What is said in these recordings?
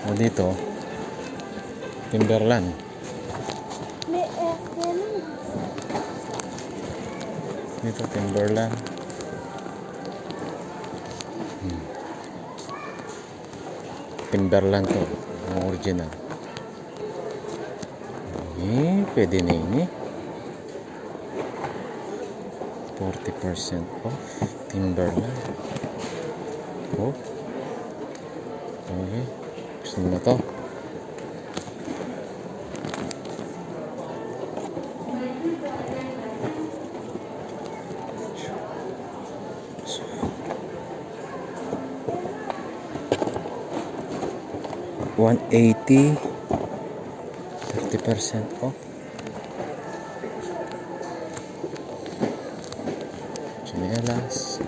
O dito, Timberland. Dito, Timberland. Timberland to, ang original. Pwede na yun 40% off Timberland. Oh. Okay. Gusto mo na to? $180, 30% off. Chinelas.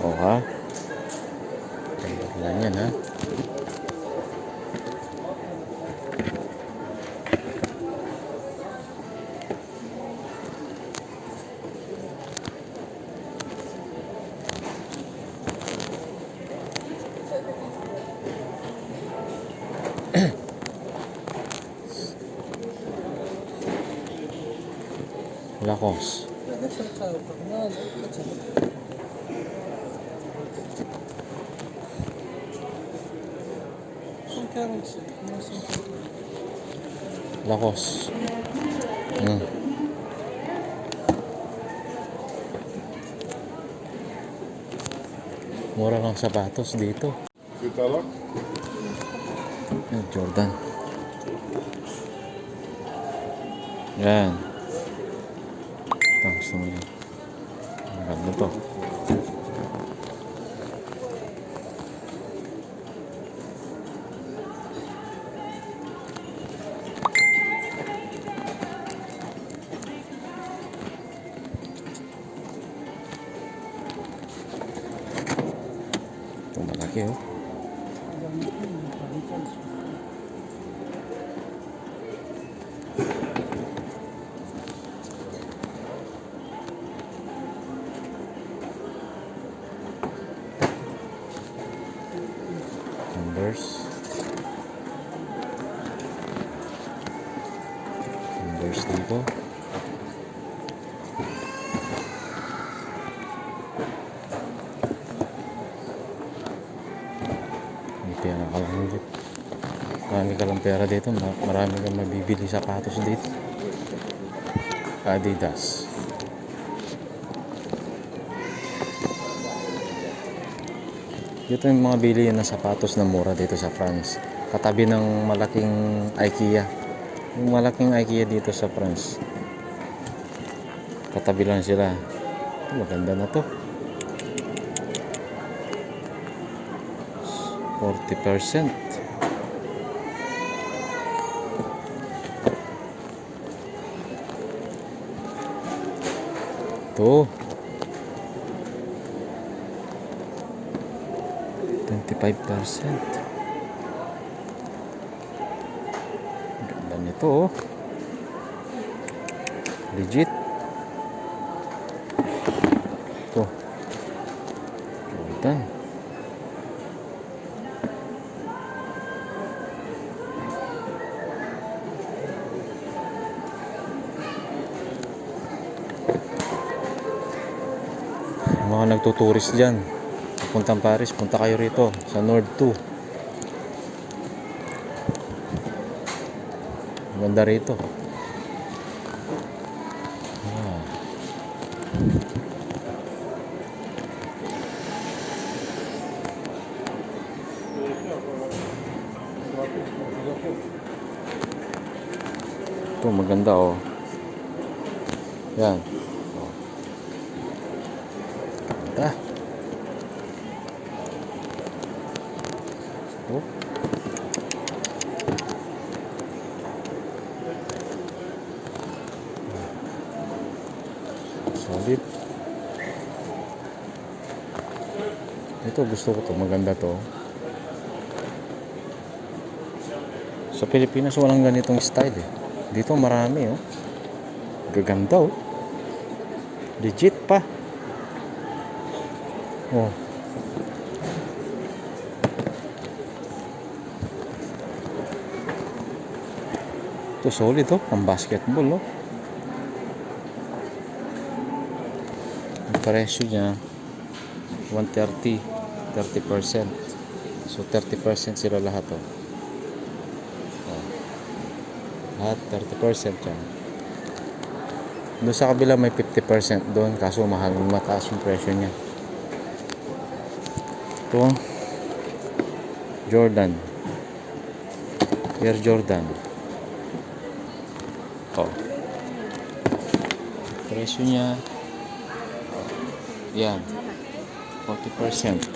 Oh ha. Lang yan ha. Lacoste. Lacoste. Mura lang sapatos dito. Jordan. Yan. Ito, gusto mo yan. Maganda to. Ito malaki oh. Converse dito. May pera ka lang dito. Marami ka lang pera dito. Marami kang mabibili sapatos dito. Adidas. Dito yung mga bili ng sapatos na mura dito sa France. Katabi ng malaking IKEA. Yung malaking IKEA dito sa France. Katabi lang sila. Maganda na to. 40%. To 25%. Ganda nito oh. Legit. Ito. Jordan. Mga nagtuturis dyan puntang Paris, punta kayo rito sa Nord 2. Ganda rito. Ito maganda oh. Yan. Ganda. Oh. Solid. Ito gusto ko to, maganda to. Sa Pilipinas walang ganitong style eh. Dito marami oh. Gaganda oh. Legit pa. Oh. Ito solid oh, pang basketball oh. Ang presyo niya 130, 30%. So 30% sila lahat oh. Lahat 30% yan. Doon sa kabila may 50% doon, kaso mahal, mataas yung presyo niya. Ito Jordan, Air Jordan. Oh, presyo niya yan 40%.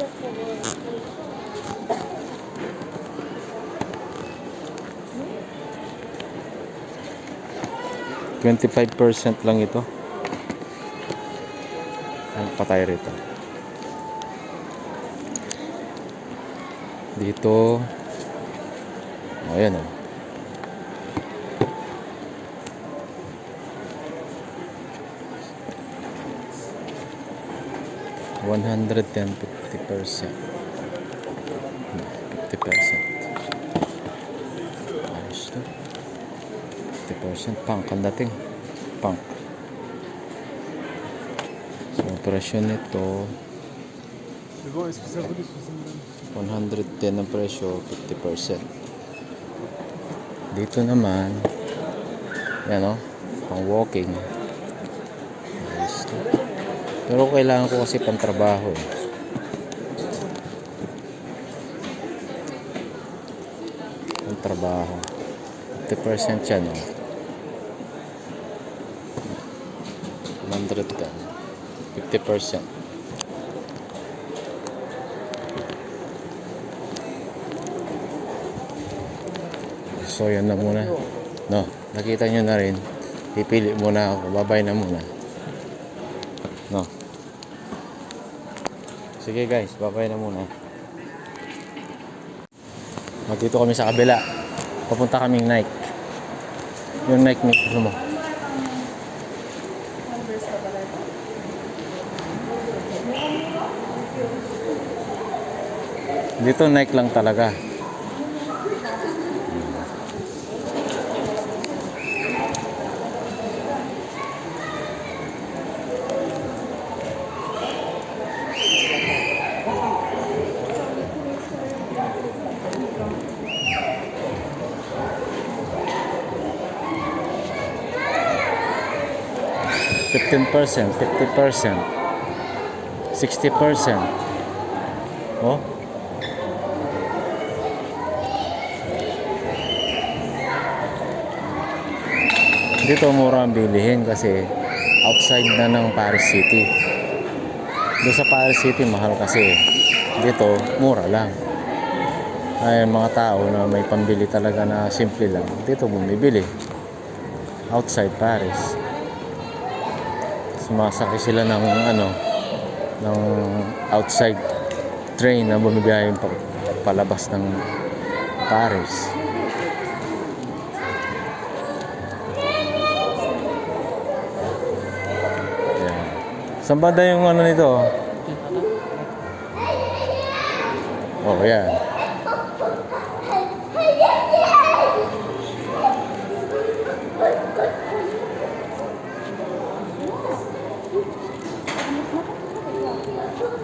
25% lang ito. Ang patay rito. Dito. Ayan o. $110, 50%. 50%. Ayos to. 50% punk ang dating. Punk. So, operasyon nito 110 ang presyo, 50%. Dito naman yan o, pang walking. Ayos to. Pero kailangan ko kasi pang trabaho eh. Pang trabaho 50% yan o. 110, 50%. So yan na muna. No, nakita nyo na rin. Pipili muna ako. Babay na muna. No. Sige guys, babay na muna. Dito kami sa kabila. Papunta kaming Nike. Yung Nike mo. Dito Nike lang talaga. %, 50%, 60%. Oh. Dito mura ang bilihin kasi outside na ng Paris City. Doon sa Paris City mahal kasi. Dito mura lang. Ay mga tao na may pambili talaga na simple lang, dito bumibili. Outside Paris. Sumasakay sila ng ng outside train na bumibiyahe palabas ng Paris. Yan. Saan banda yung nito? Oh, yan.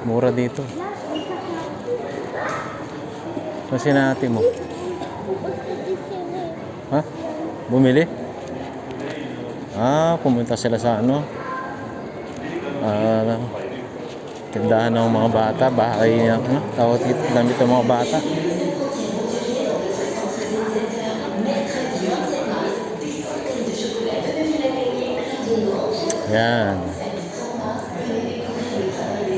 Mura dito. Kasi natin mo. Ha? Bumili? Pumunta sila sa tindahan ng mga bata. Bahay tawag dito, damit ng mga bata. Yan.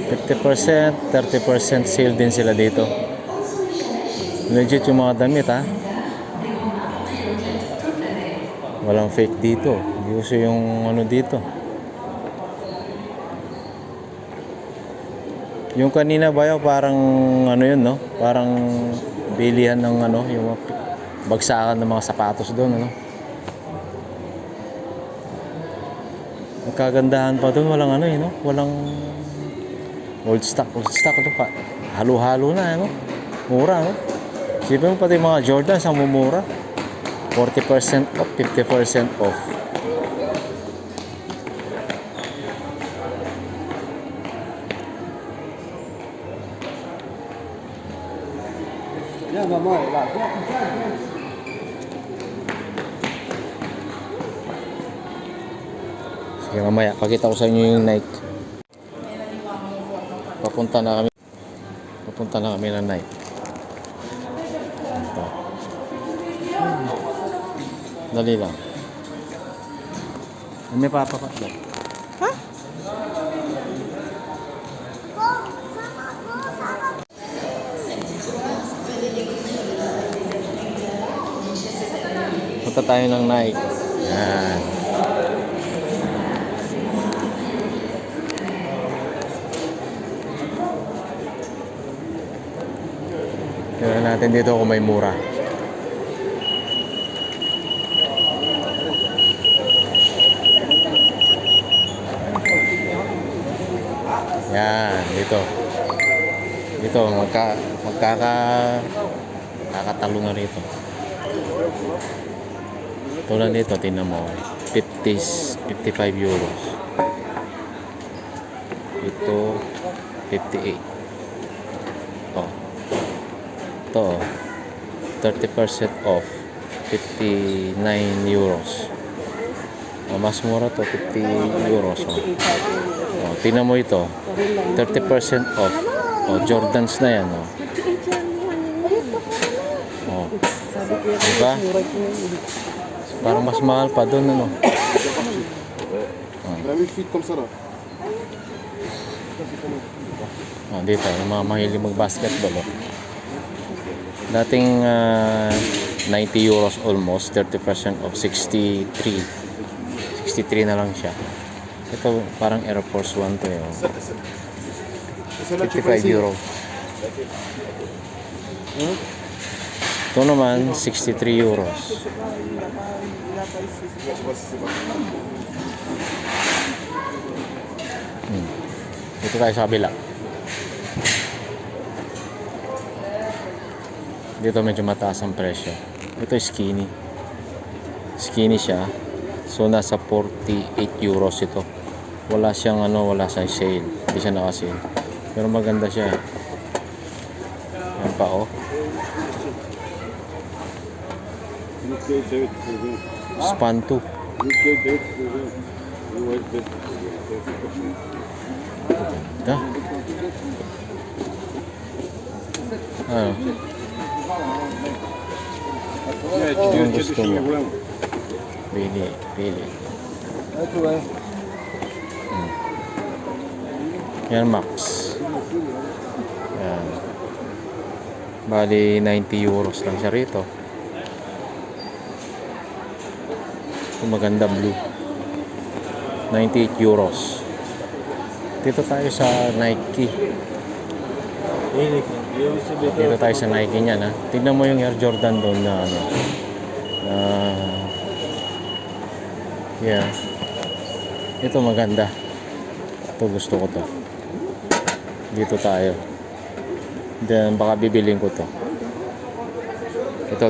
50%, 30% sale din sila dito. Legit yung mga damit ha. Walang fake dito. Uso yung dito. Yung kanina ba yun, parang yun no? Parang bilihan ng yung bagsakan ng mga sapatos doon Magkagandahan pa doon, walang no? Walang old stock ito pa. Halo-halo na Mura Sipin mo pati mga Jordans ang mumura. 40% off, 50% off. Yan, mama. Sige, mamaya pakita ko sa inyo yung Nike. Papunta na kami ng Nike. Ito. Dali lang. May papakatla. Ha? Punta tayo ng Nike. Yan. Tignan natin dito kung may mura. Yan, dito. Dito, magkakatalungan rito. Tulad dito, tingnan mo. 55 euros. Ito, 58. Ito, 30% off. 59 euros. Mas mura to, 50 euros. Tingnan mo ito. 30% off. Jordans na yan. Diba? Parang mas mahal pa doon, ano? Dito, yung mga mahilig mag-basketball. Dating 90 euros almost, 30% off, 63. 63 na lang siya. Ito, parang Air Force One to yun. 55 euro. Ito naman, 63 euros. Dito tayo sa kabila. Dito medyo mataas ang presyo. Ito skinny. Skinny siya. So nasa 48 euros ito. Wala siyang wala siyang sale. Hindi siya naka-sale. Pero maganda siya. Yan pa Span 2. Ganda. Ang gusto mo. Pili. Yan, Max. Yan. Bali 90 euros lang siya rito. Ito maganda, blue. 98 euros. Dito tayo sa Nike. Dito tayo sa Nike niyan, ha. Tignan mo yung Air Jordan doon na yeah. Ito maganda. Ito gusto ko to. Dito tayo. Then baka bibilin ko to. Ito.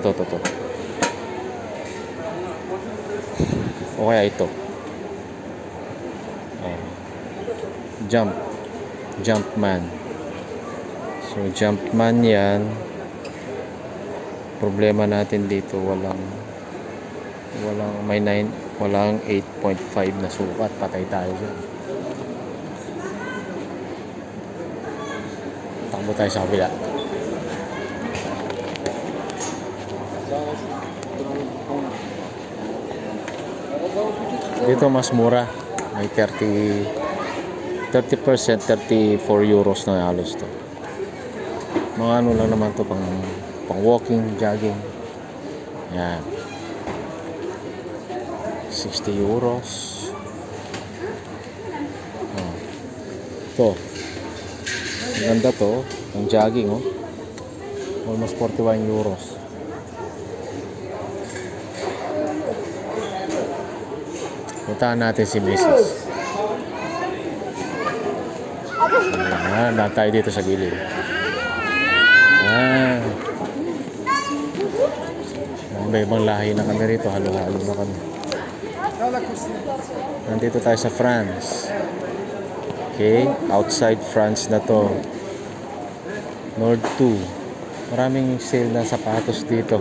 O kaya ito. Jumpman. So Jumpman yan. Problema natin dito walang walang 8.5 na sukat. Patay tayo dyan. Takbo tayo sa kabila. Dito mas mura. May 30%, 34 euros na halos to. Mga lang naman to, pang walking, jogging. Yan. 60 euros. Ito. Ganda to. Ang jogging, almost 41 euros. Puntahan natin si Mrs. Ayan, tayo dito sa gilid. Ayan. Iba-ibang lahi na kami rito. Halo-halo na kami. Nandito tayo sa France. Okay, outside France na to. Nord 2. Maraming sale na sapatos dito.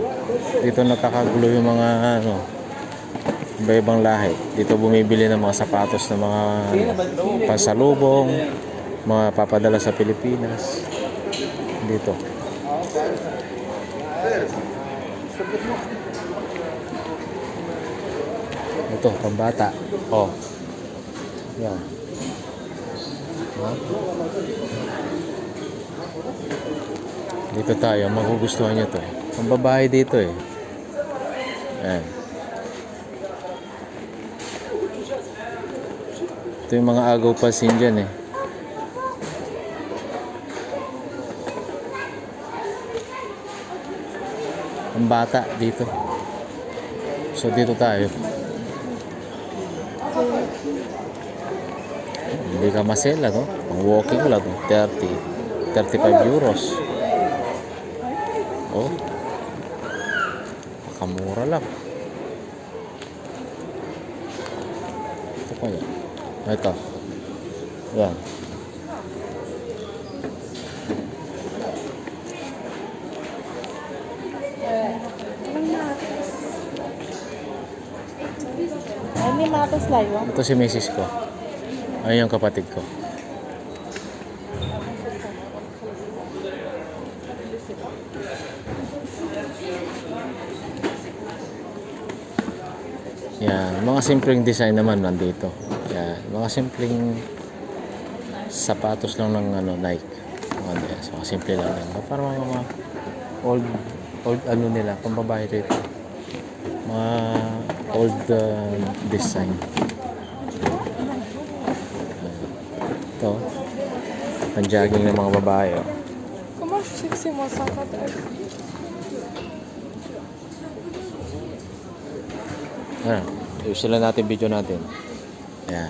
Dito nakakagulo yung mga iba-ibang lahi. Dito bumibili ng mga sapatos ng mga pansalubong, mga papadala sa Pilipinas. Dito. Ito, pambata. Oh. Yan. Ha? Dito tayo, magugustuhan nyo to. Ang babae dito eh. Ayan. Ito yung mga agaw pasin dyan eh. Ang bata dito. So dito tayo. Hindi ka masela, no? Ang walking lang, 35 euros. Oh. Pakamura lang. Ito pa yan. Ito. Yan. Ay, may matas layo. Ito si misis ko. Ayun yung kapatid ko. Yan, mga simpleng design naman nandito. Yan, mga simpleng sapatos lang ng Nike. Mga simple lang yan. Parang mga old nila, pambabae dito. Mga old design. Ito, pang-jogging ng mga babae. Oh. Comment c'est moi 50 euros? Ayan, ayusin lang natin video natin. Ayan.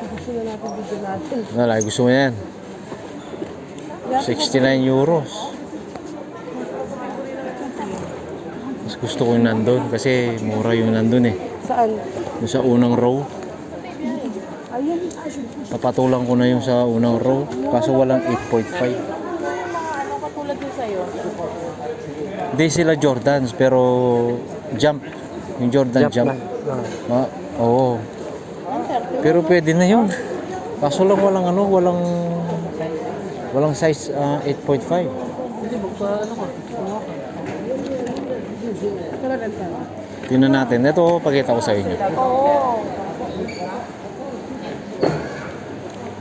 Gusto na natin video natin. Wala, gusto mo yan. 69 euros. Mas gusto ko yung nandun kasi mura yung nandun eh. Saan? Yung sa unang row. Ayun. Napatulang ko na yung sa unang row. Kaso walang 8.5. Mga katulad nyo sa'yo. Hindi sila Jordans pero jump. Yung Jordan jump. Oo. Pero pwede na yun. Kaso lang walang size 8.5. Tingnan natin. Ito, pakita ko sa inyo. Oo.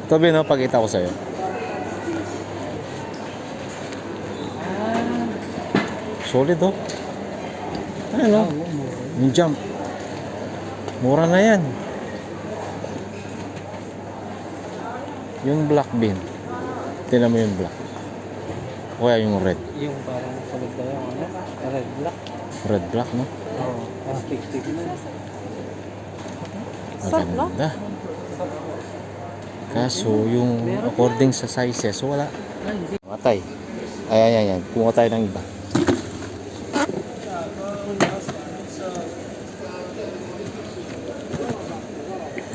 Ito, Bino, pakita ko sa iyo. Solid, oh. Ano? Yung jump. Mura na yan. Yung black bin. Tingnan mo yung black. O kaya yung red. Yung parang solid na yung red black. Red black, no? Oo, parang stick na. Sarap, no? Maganda. Kaso yung according sa sizes, wala. Matay. Ayan. Kuha tayo ng iba.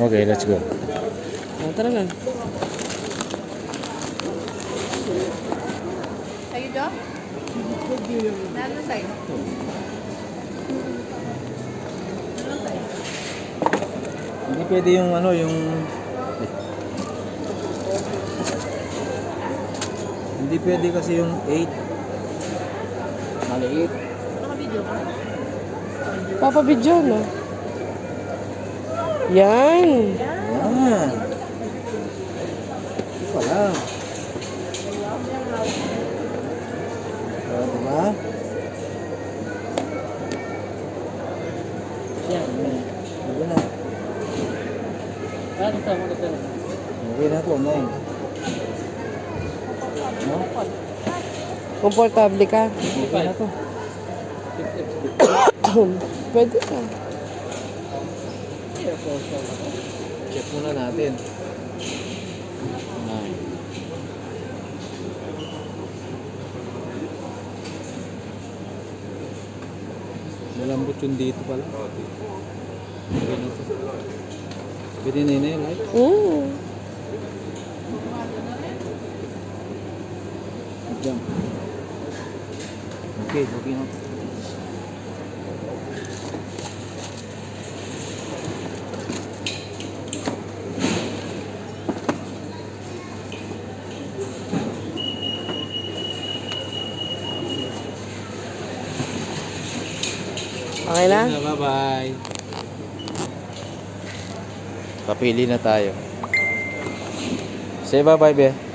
Okay, let's go. Tara na. Kayo do? Nano sa'yo? Hindi pwede yung hindi pwede kasi yung 8. Maliit. Naka-video ka? Papa-video, no? Yan. Yan. Ito pala. Diba? Yan. Diba na? Okay na po, Nay. No? Komportable ka? Okay na to. Pwede ka. Check muna natin. Malambot yung dito pala. Okay na to. Pwede na yun, right? Jump. Okay, okay na. Okay na? Bye-bye. Papili na tayo. Say bye-bye, be.